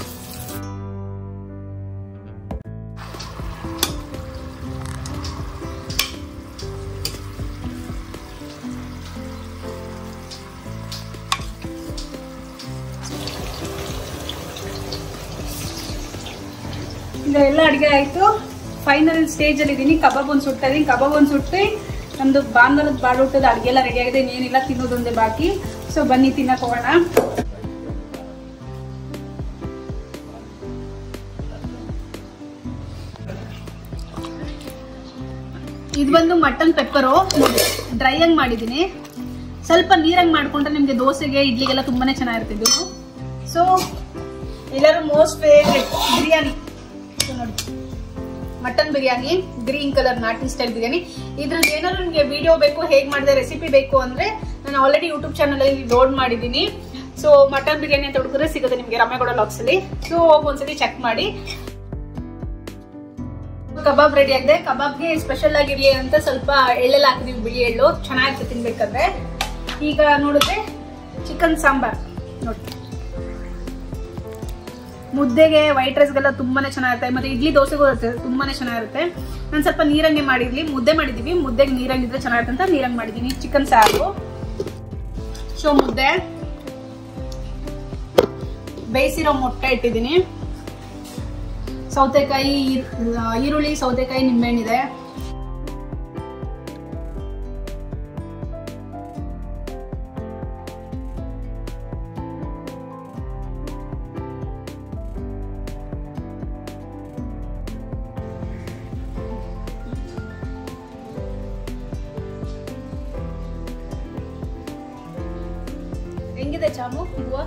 ಎಲ್ಲ ಅಡಿಗೆ ಆಯ್ತು. ಫೈನಲ್ ಸ್ಟೇಜ್ ಅಲ್ಲಿ ಇದೀನಿ. ಕಬಾಬ್ ಒಂದು ಸುಡ್ತಾ ಇದೀನಿ. ಕಬಾಬ್ ಒಂದು ಸುಟ್ಟು ನಮ್ದು ಭಾನುವಾರದ ಬಾಡೂಟದ ಅಡಿಗೆ ಎಲ್ಲ ರೆಡಿ ಆಗಿದೆ. ಇನ್ನೇನಿಲ್ಲ, ತಿನ್ನೋದೊಂದೇ ಬಾಕಿ. ಸೊ ಬನ್ನಿ ತಿನ್ನಕ್ ಹೋಗೋಣ. ಇದು ಬಂದು ಮಟನ್ ಪೆಪ್ಪರು ಡ್ರೈ ಆಗಿ ಮಾಡಿದೀನಿ. ಸ್ವಲ್ಪ ನೀರಾಗಿ ಮಾಡ್ಕೊಂಡ್ರೆ ನಿಮ್ಗೆ ದೋಸೆಗೆ ಇಡ್ಲಿಗೆಲ್ಲ ತುಂಬಾನೇ ಚೆನ್ನಾಗಿರ್ತಿದ್ದು. ಸೊ ಎಲ್ಲರೂ ಮೋಸ್ಟ್ ಫೇವ್ರೆಟ್ ಬಿರಿಯಾನಿ ನೋಡಿ, ಮಟನ್ ಬಿರಿಯಾನಿ, ಗ್ರೀನ್ ಕಲರ್ ನಾಟಿ ಸ್ಟೈಲ್ ಬಿರಿಯಾನಿ. ಇದ್ರದ್ದು ಏನಾದ್ರು ನಿಮಗೆ ವಿಡಿಯೋ ಬೇಕು, ಹೇಗೆ ಮಾಡಿದೆ ರೆಸಿಪಿ ಬೇಕು ಅಂದ್ರೆ ನಾನು ಆಲ್ರೆಡಿ ಯೂಟ್ಯೂಬ್ ಚಾನಲ್ ಅಲ್ಲಿ ಲೋಡ್ ಮಾಡಿದ್ದೀನಿ. ಸೊ ಮಟನ್ ಬಿರಿಯಾನಿ ಅಂತ ಹುಡುಕಿದ್ರೆ ಸಿಗುತ್ತೆ ನಿಮಗೆ ರಾಮೇಗೌಡ ವ್ಲಾಗ್ಸ್ ಅಲ್ಲಿ. ಸೊ ಒಂದ್ಸತಿ ಚೆಕ್ ಮಾಡಿ. ಕಬಾಬ್ ರೆಡಿ ಆಗಿದೆ. ಕಬಾಬ್ಗೆ ಸ್ಪೆಷಲ್ ಆಗಿರ್ಲಿ ಅಂತ ಸ್ವಲ್ಪ ಎಳ್ಳೆಲ್ಲ ಹಾಕಿದೀವಿ, ಬಿಳಿ ಎಳ್ಳು, ಚೆನ್ನಾಗಿರುತ್ತೆ ತಿನ್ಬೇಕಾದ್ರೆ. ಈಗ ನೋಡಿದ್ರೆ ಚಿಕನ್ ಸಾಂಬಾರ್ ನೋಡಿ, ಮುದ್ದೆಗೆ ವೈಟ್ ರೈಸ್ಗೆಲ್ಲ ತುಂಬಾನೇ ಚೆನ್ನಾಗಿರುತ್ತೆ. ಮತ್ತೆ ಇಡ್ಲಿ ದೋಸೆಗೂ ತುಂಬಾನೇ ಚೆನ್ನಾಗಿರುತ್ತೆ. ನಾನು ಸ್ವಲ್ಪ ನೀರಂಗೆ ಮಾಡಿರ್ಲಿ, ಮುದ್ದೆ ಮಾಡಿದೀವಿ, ಮುದ್ದೆಗೆ ನೀರಂಗಿದ್ರೆ ಚೆನ್ನಾಗಿರುತ್ತೆ ಅಂತ ನೀರಂಗೆ ಮಾಡಿದೀನಿ. ಚಿಕನ್ ಸಾರು, ಸೊ ಮುದ್ದೆ, ಬೇಯಿಸಿರೋ ಮೊಟ್ಟೆ ಇಟ್ಟಿದ್ದೀನಿ, ಸೌತೆಕಾಯಿ, ಈರುಳ್ಳಿ, ಸೌತೆಕಾಯಿ, ನಿಂಬೆಹಣ್ಣಿದೆ. ಹೆಂಗಿದೆ ಚಾಮು ಹೂವು?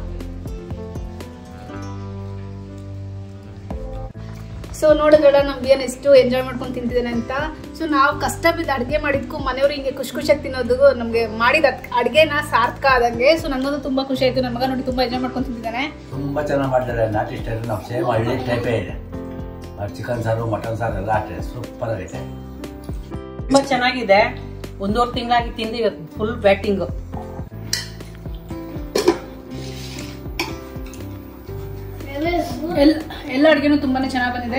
ಸೊ ನೋಡಿದ್ರಲ್ಲ ನಮ್ ಬಿರಿಯಾನಿ ಎಷ್ಟು ಎಂಜಾಯ್ ಮಾಡ್ಕೊಂಡು ತಿಂತಿದ್ದೇನೆ ಅಂತ. ಸೊ ನಾವು ಕಷ್ಟ ಬಿದ್ದು ಅಡುಗೆ ಮಾಡಿದ್ಕು ಮನೆಯವರು ಹಿಂಗೆ ಖುಷಿ ಖುಷಿಯಾಗಿ ತಿನ್ನೋದು ನಮ್ಗೆ ಮಾಡಿದ ಅಡುಗೆನ ಸಾರ್ಥಕ ಆದಂಗೆ. ಸೊ ನಂಗಂತೂ ತುಂಬಾ ಖುಷಿ ಆಯ್ತು. ನನ್ನ ಮಗ ನೋಡಿ ತುಂಬಾ ಎಂಜಾಯ್ ಮಾಡ್ಕೊಂಡು ತಿಂತಿದ್ದಾನೆ. ತುಂಬಾ ಚೆನ್ನಾಗಿ ಮಾಡಿದ್ದಾರೆ. ನಾಟಿ ಸ್ಟೈಲ್ ನಾವು ಸೇಮ್ ಹಳ್ಳಿ ಟೈಪೇ ಇದೆ. ಚಿಕನ್ ಸಾರು, ಮಟನ್ ಸಾರು ಎಲ್ಲ ಅಷ್ಟೇ ಸೂಪರ್ ಆಗೈತೆ. ತುಂಬಾ ಚೆನ್ನಾಗಿದೆ. 1.5 ತಿಂಗಳಾಗಿ ತಿಂದು ಇವತ್ತು ಫುಲ್ ಬ್ಯಾಟಿಂಗ್. ಎಲ್ಲ ಅಡುಗೆನೂ ತುಂಬಾನೇ ಚೆನ್ನಾಗಿ ಬಂದಿದೆ.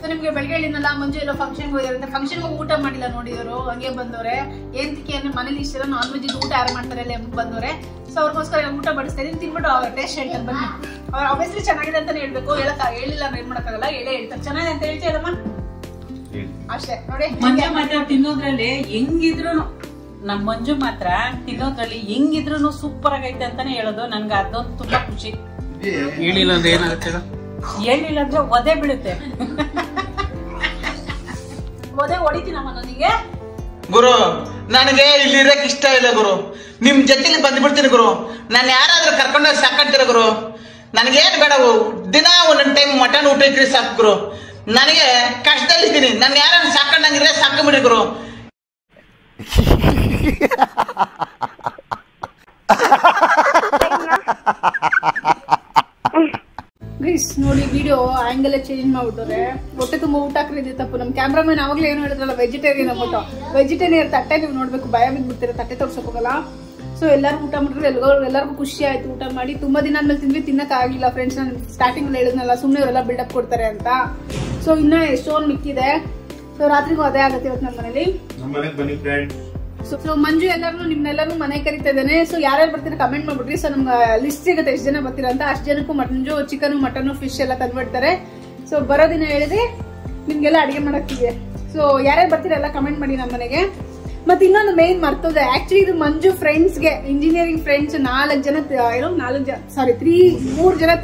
ನಿಮ್ಗೆ ಬೆಳಗ್ಗೆ ಹೇಳಿದ್ನಲ್ಲ ಮಂಜು ಎಲ್ಲ ಫಂಕ್ಷನ್ ಹೋಗಿರುತ್ತೆ. ಫಂಕ್ಷನ್ ಹೋಗಿ ಊಟ ಮಾಡಿಲ್ಲ ನೋಡಿದವರು, ಹಂಗೆ ಬಂದವ್ರೆ. ಏನ್ತಿಕೆ ಅಂದ್ರೆ ಮನೇಲಿ ಇಷ್ಟೆಲ್ಲ ನಾನ್ ವೆಜ್ ಊಟ ಯಾರು ಮಾಡ್ತಾರೆ ಅಲ್ಲಿ ಬಂದವ್ರೆ. ಸೊ ಅವ್ರಿಗೋಸ್ಕರ ಊಟ ಬಡಿಸ್ತಾ ಇದೀನಿ. ತಿನ್ಬಿಟ್ಟು ಅವ್ರ ಟೇಸ್ಟ್ ಹೇಳ್ತಾರೆ ಬನ್ನಿ. ಅವ್ರು ಆಬ್ವಿಯಸ್ಲಿ ಚೆನ್ನಾಗಿದೆ ಅಂತಾನೆ ಹೇಳ್ಬೇಕು. ಹೇಳಿಲ್ಲ ಅಂದ್ರೆ ಏನ್ ಮಾಡಕ್ಕಾಗಲ್ಲ, ಹೇಳ್ತಾರೆ ಚೆನ್ನಾಗಿದೆ ಅಂತ ಹೇಳ್ತೀರಮ್ಮ ಅಷ್ಟೇ. ನೋಡಿ ಮಂಜು ಮಾತ್ರ ತಿನ್ನೋದ್ರಲ್ಲಿ ಹೆಂಗಿದ್ರು, ನಮ್ ಮಂಜು ಮಾತ್ರ ತಿನ್ನೋದ್ರಲ್ಲಿ ಹೆಂಗಿದ್ರು ಸೂಪರ್ ಆಗೈತೆ ಅಂತಾನೆ ಹೇಳೋದು. ನನ್ಗೆ ಅದೊಂದು ತುಂಬಾ ಖುಷಿ. ಹೇಳಿಲ್ಲ ಅಂದ್ರೆ ಏನಾಗುತ್ತೆ? ಹೇಳಿಲ್ಲ ಅಂದ್ರೆ ಒದೆ ಬೀಳುತ್ತೆ. ಒದೆ ಹೊಡಿತೀನಮ್ಮ ನನಗೆ. ಗುರು ನನಗೆ ಇಲ್ಲಿ ಇರಕ್ ಇಷ್ಟ ಇಲ್ಲ ಗುರು. ನಿಮ್ ಜೊತೆಲಿ ಬಂದ್ಬಿಡ್ತೀನಿ ಗುರು. ನಾನು ಯಾರಾದ್ರೂ ಕರ್ಕೊಂಡೋಗಿ ಸಾಕಂತೀರ ಗುರು. ನನಗೇನು ಬೇಡ. ದಿನ ಒಂದೊಂದು ಟೈಮ್ ಮಟನ್ ಊಟ ಇದ್ರೆ ಸಾಕು ಗುರು. ನನಗೆ ಕಷ್ಟದಲ್ಲಿದ್ದೀನಿ. ನಾನು ಯಾರನ್ನ ಸಾಕೊಂಡಂಗಿದ್ರೆ ಸಾಕೊಂಬಿಡಿ ಗುರು. ಗೈಸ್ ನೋಡಿ ವಿಡಿಯೋ ಆಂಗಲ್ ಚೇಂಜ್ ಮಾಡ್ಬಿಟ್ಟವ್ರೆ. ಹೊಟ್ಟೆ ತುಂಬ ಊಟ ಹಾಕಿದ್ರೆ ತಪ್ಪು. ನಮ್ಮ ಕ್ಯಾಮ್ರಾಮನ್ ಅವಾಗಲೇ ಏನು ಹೇಳಿದ್ರಲ್ಲ ವೆಜಿಟೇರಿಯನ್ ಅಂದ್ಬಿಟ್ಟು. ವೆಜಿಟೇರಿಯನ್ ತಟ್ಟೆ ನೀವು ನೋಡ್ಬೇಕು, ಭಯ ಬಿದ್ಬಿಡ್ತೀರ, ತಟ್ಟೆ ತೋರ್ಸಕ್ ಹೋಗಲ್ಲ. ಸೊ ಎಲ್ಲರೂ ಊಟ ಮಾಡಿದ್ರೆ ಎಲ್ಲರಿಗೂ ಖುಷಿ ಆಯ್ತು ಊಟ ಮಾಡಿ. ತುಂಬಾ ದಿನ ಆದ್ಮೇಲೆ ತಿಂದ್ವಿ, ತಿನ್ನಕ್ಕಾಗಿಲ್ಲ ಫ್ರೆಂಡ್ಸ್. ನಾನು ಸ್ಟಾರ್ಟಿಂಗ್ ಹೇಳಿದ್ನಲ್ಲ ಸುಮ್ಮನೆ ಇವರೆಲ್ಲ ಬಿಲ್ಡಪ್ ಕೊಡ್ತಾರೆ ಅಂತ. ಸೊ ಇನ್ನ ಎಷ್ಟೊಂದು ಮಿಕ್ಕಿದೆ. ಸೊ ರಾತ್ರಿಗೂ ಅದೇ ಆಗುತ್ತೆ ಇವತ್ತು ನಮ್ಮ ಮನೇಲಿ. ಸೊ ಮಂಜು ಎಲ್ಲರೂ ನಿಮ್ನೆಲ್ಲರೂ ಮನೆ ಕರಿತಾ ಇದ್ದೇನೆ. ಸೊ ಯಾರ್ಯಾರು ಬರ್ತೀರಾ ಕಮೆಂಟ್ ಮಾಡ್ಬಿಡ್ರಿ. ಸೊ ನಮ್ಗೆ ಲಿಸ್ಟ್ ಸಿಗುತ್ತೆ ಎಷ್ಟು ಜನ ಬರ್ತೀರಾ ಅಂತ. ಅಷ್ಟು ಜನಕ್ಕೂ ಮಂಜು ಚಿಕನ್ ಮಟನ್ ಫಿಶ್ ಎಲ್ಲ ತಂದ್ಬಿಡ್ತಾರೆ. ಸೊ ಬರೋ ದಿನ ಹೇಳಿದ್ರೆ ನಿಮ್ಗೆಲ್ಲ ಅಡಿಗೆ ಮಾಡಕ್ತಿದೆ. ಸೊ ಯಾರ್ಯಾರು ಬರ್ತೀರಾ ಎಲ್ಲ ಕಮೆಂಟ್ ಮಾಡಿ ನಮ್ಮ ಮನೆಗೆ. ಮತ್ತೆ ಇನ್ನೊಂದು ಮೇನ್ ಮರ್ತೋದೆ, ಆಕ್ಚುಲಿ ಇದು ಮಂಜು ಫ್ರೆಂಡ್ಸ್ಗೆ, ಇಂಜಿನಿಯರಿಂಗ್ ಫ್ರೆಂಡ್ಸ್ 3 ಜನ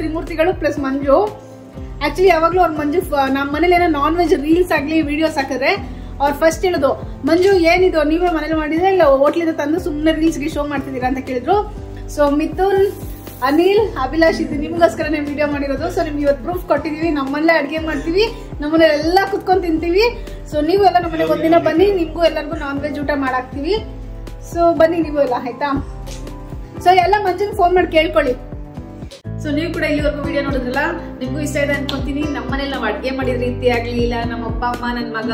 ತ್ರಿಮೂರ್ತಿಗಳು ಪ್ಲಸ್ ಮಂಜು. ಆಕ್ಚುಲಿ ಯಾವಾಗ್ಲೂ ಅವ್ರ ಮಂಜು ನಮ್ಮ ಮನೇಲಿ ಏನೋ ನಾನ್ ವೆಜ್ ರೀಲ್ಸ್ ಆಗ್ಲಿ ವಿಡಿಯೋಸ್ ಹಾಕಿದ್ರೆ ಅವ್ರು ಫಸ್ಟ್ ಹೇಳೋದು, ಮಂಜು ಏನಿದು ನೀವೇ ಮನೇಲಿ ಮಾಡಿದ್ರೆ ಇಲ್ಲ ಹೋಟ್ಲಿಂದ ತಂದು ಸುಮ್ಮನೆ ರೀಲ್ಸ್ಗೆ ಶೋ ಮಾಡ್ತಿದ್ದೀರಾ ಅಂತ ಕೇಳಿದ್ರು. ಸೊ ಮಿಥುನ್, ಅನಿಲ್, ಅಭಿಲಾಷ್ ಇದು ನಿಮ್ಗೋಸ್ಕರನೇ ವಿಡಿಯೋ ಮಾಡಿರೋದು. ಸೊ ನಿಮ್ಗೆ ಇವತ್ತು ಪ್ರೂಫ್ ಕೊಟ್ಟಿದೀವಿ. ನಮ್ಮಲ್ಲೇ ಅಡ್ಗೆ ಮಾಡ್ತೀವಿ, ನಮ್ಮನೆ ಎಲ್ಲ ಕುತ್ಕೊಂಡ್ ತಿಂತೀವಿ. ಸೊ ನೀವು ಎಲ್ಲ ನಮ್ಮನೆಗೆ ಒಂದಿನ ಬನ್ನಿ, ನಿಮ್ಗೂ ಎಲ್ಲರಿಗೂ ನಾನ್ ವೆಜ್ ಊಟ ಮಾಡಾಕ್ತಿವಿ. ಸೊ ಬನ್ನಿ ನೀವು ಎಲ್ಲ, ಆಯ್ತಾ? ಸೊ ಎಲ್ಲ ಮಂಜುನ್ ಫೋನ್ ಮಾಡಿ ಕೇಳ್ಕೊಳ್ಳಿ. ಸೊ ನೀವು ಕೂಡ ಇಲ್ಲಿವರೆಗೂ ವಿಡಿಯೋ ನೋಡಿದ್ರಲ್ಲ, ನಿಮ್ಗೂ ಇಷ್ಟ ಇದೆ ಅನ್ಕೊಂತೀನಿ. ನಮ್ಮನೇಲಿ ನಾವು ಅಡ್ಗೆ ಮಾಡಿದ ರೀತಿ ಆಗ್ಲಿ, ಇಲ್ಲ ನಮ್ಮ ಅಪ್ಪ ಅಮ್ಮ ನನ್ನ ಮಗ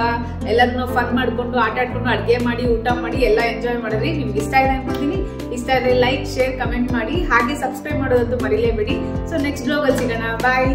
ಎಲ್ಲರನ್ನೂ ಫನ್ ಮಾಡ್ಕೊಂಡು ಆಟ ಆಡ್ಕೊಂಡು ಅಡ್ಗೆ ಮಾಡಿ ಊಟ ಮಾಡಿ ಎಲ್ಲ ಎಂಜಾಯ್ ಮಾಡಿದ್ರಿ. ನಿಮ್ಗೆ ಇಷ್ಟ ಇದೆ ಅನ್ಕೊಂತೀನಿ. ಇಷ್ಟ ಇದ್ರೆ ಲೈಕ್, ಶೇರ್, ಕಮೆಂಟ್ ಮಾಡಿ. ಹಾಗೆ ಸಬ್ಸ್ಕ್ರೈಬ್ ಮಾಡೋದಂತೂ ಮರಿಲೇಬೇಡಿ. ಸೊ ನೆಕ್ಸ್ಟ್ ಬ್ಲಾಗ್ ಅಲ್ಲಿ ಸಿಗೋಣ. ಬಾಯ್.